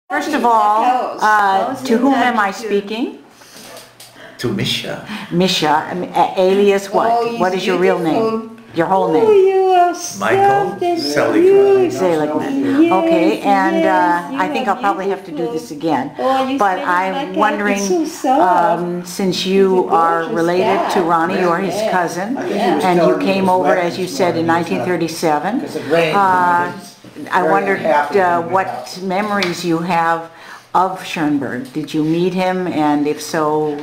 First of all, to whom am I speaking? To Mischa. Mischa, alias what? What is your real name? Your whole name? Michael Seligman. Seligman. Okay, and I think I'll probably have to do this again. But I'm wondering, since you are related to Ronnie, you're his cousin, and you came over, as you said, in 1937. I wondered what memories you have of Schoenberg. Did you meet him, and if so,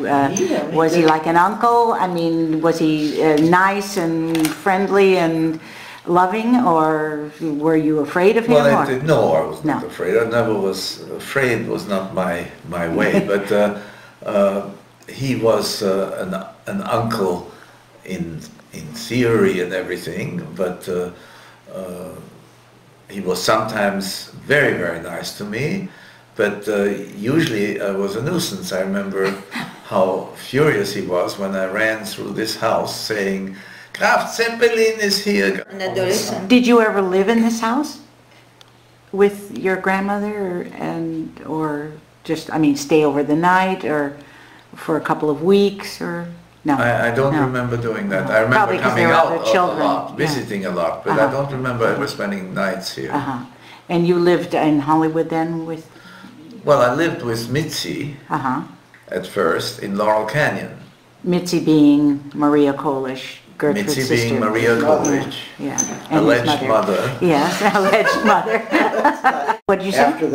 was he like an uncle? I mean, was he nice and friendly and loving, or were you afraid of him? Well, no, I was not afraid. I never was afraid. Was not my way. But he was an uncle in theory and everything. But he was sometimes very, very nice to me. But usually I was a nuisance. I remember how furious he was when I ran through this house saying, Graf Zeppelin is here. Did you ever live in this house with your grandmother, or just, I mean, stay over the night, or for a couple of weeks, or no? I don't remember doing that. I remember coming out a lot, visiting a lot, but I don't remember ever spending nights here. And you lived in Hollywood then with? Well, I lived with Mitzi at first in Laurel Canyon. Mitzi being Maria Kolisch, Gertrude's sister. Mitzi being Maria Kolisch, alleged mother. Yes, alleged mother. What did you say? After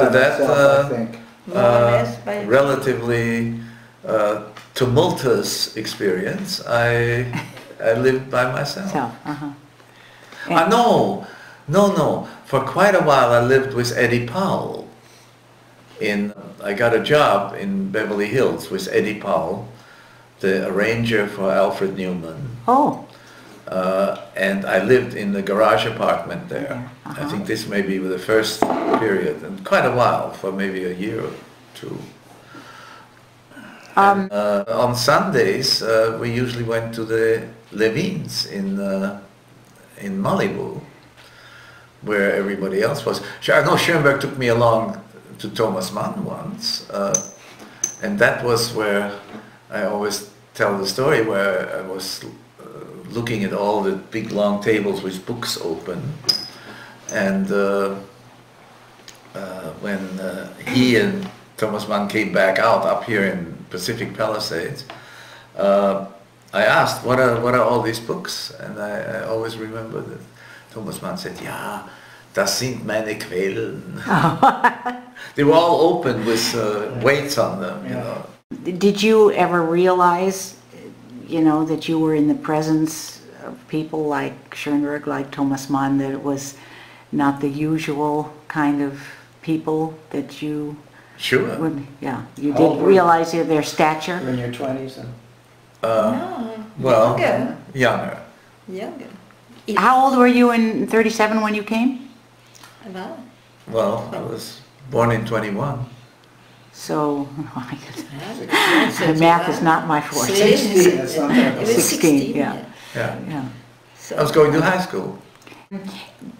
that, I think. Relatively tumultuous experience. I lived by myself. No. For quite a while, I lived with Eddie Powell. I got a job in Beverly Hills with Eddie Powell, the arranger for Alfred Newman. Oh. And I lived in the garage apartment there. I think this may be the first period, and quite a while, for maybe a year or two. On Sundays, we usually went to the Levines in Malibu, where everybody else was. I know Schoenberg took me along to Thomas Mann once, and that was where I always tell the story where I was looking at all the big long tables with books open, and when he and Thomas Mann came back out up here in Pacific Palisades, I asked, what are all these books? And I always remember that Thomas Mann said, "Ja, das sind meine Quellen." They were all open with weights on them, you know. Did you ever realize, that you were in the presence of people like Schoenberg, like Thomas Mann, that it was not the usual kind of people that you would, you did realize their stature? You were in your 20s? No, well, younger. How old were you in 37 when you came? Well, I was born in 21. So, math is not my forte. 16, yeah. I was going to high school.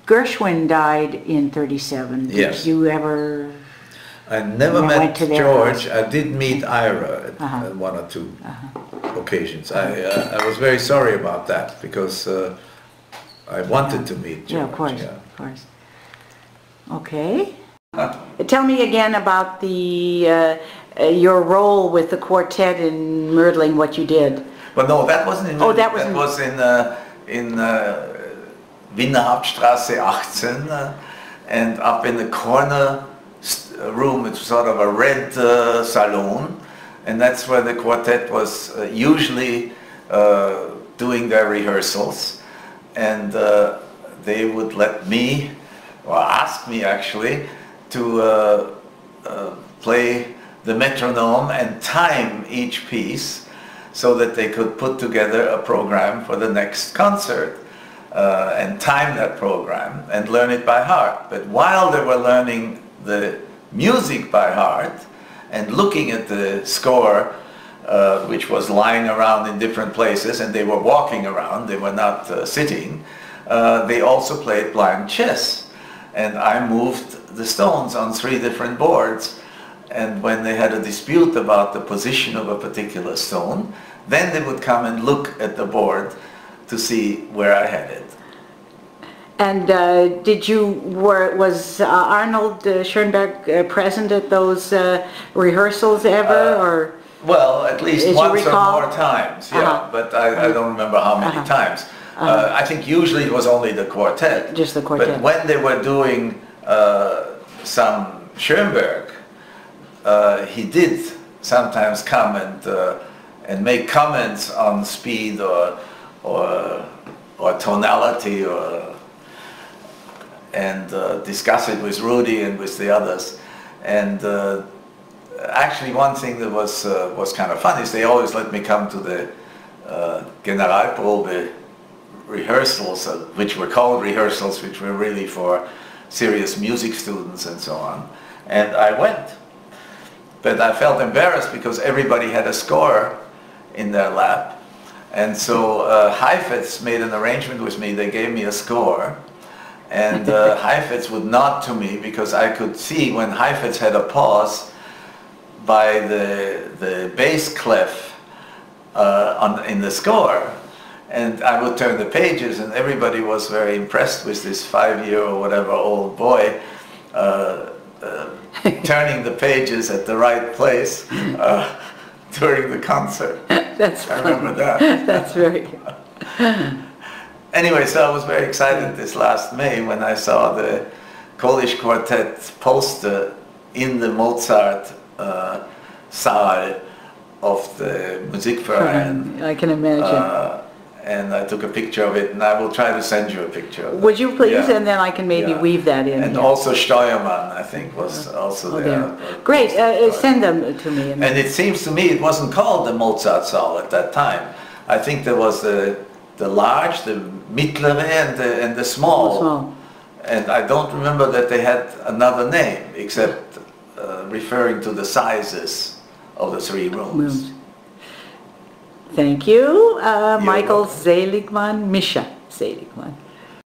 Gershwin died in 37. Yes. Did you ever? I never met George. I did meet Ira at one or two occasions. I was very sorry about that because I wanted to meet George. Yeah, of course. Okay. Tell me again about your role with the quartet in Mödling, what you did. Well, no, that wasn't in Mödling. That was in Wiener Hauptstraße 18, and up in the corner room, it's sort of a red salon, and that's where the quartet was usually doing their rehearsals, and they would let me, or ask me actually, to play the metronome and time each piece so that they could put together a program for the next concert and time that program and learn it by heart. But while they were learning the music by heart and looking at the score, which was lying around in different places, and they were walking around, they were not sitting, they also played blind chess. and I moved the stones on 3 different boards. And when they had a dispute about the position of a particular stone, then they would come and look at the board to see where I had it. And was Arnold Schoenberg present at those rehearsals ever, or? Well, at least once or more times, yeah, but I don't remember how many times. I think usually it was only the quartet. Just the quartet. But when they were doing some Schoenberg, he did sometimes come and make comments on speed or tonality and discuss it with Rudy and with the others. And actually, one thing that was kind of fun is they always let me come to the Generalprobe rehearsals, which were called rehearsals, which were really for serious music students and so on. And I went. But I felt embarrassed because everybody had a score in their lap. And so Heifetz made an arrangement with me. They gave me a score. And Heifetz would nod to me because I could see when Heifetz had a pause by the bass clef in the score. And I would turn the pages, and everybody was very impressed with this 5-year or whatever old boy turning the pages at the right place during the concert. That's I remember that. That's very good. Anyway, so I was very excited this last May when I saw the Polish Quartet poster in the Mozart Saal of the Musikverein. I can imagine. And I took a picture of it, and I will try to send you a picture of it. Would you please? Yeah. And then I can maybe weave that in. And also Steuermann, I think, was also there. Great, send them to me. And it seems to me it wasn't called the Mozart Saal at that time. I think there was the large, the mittlere, and the small. And I don't remember that they had another name, except referring to the sizes of the 3 rooms. Thank you, Michael Seligman, Mischa Seligman.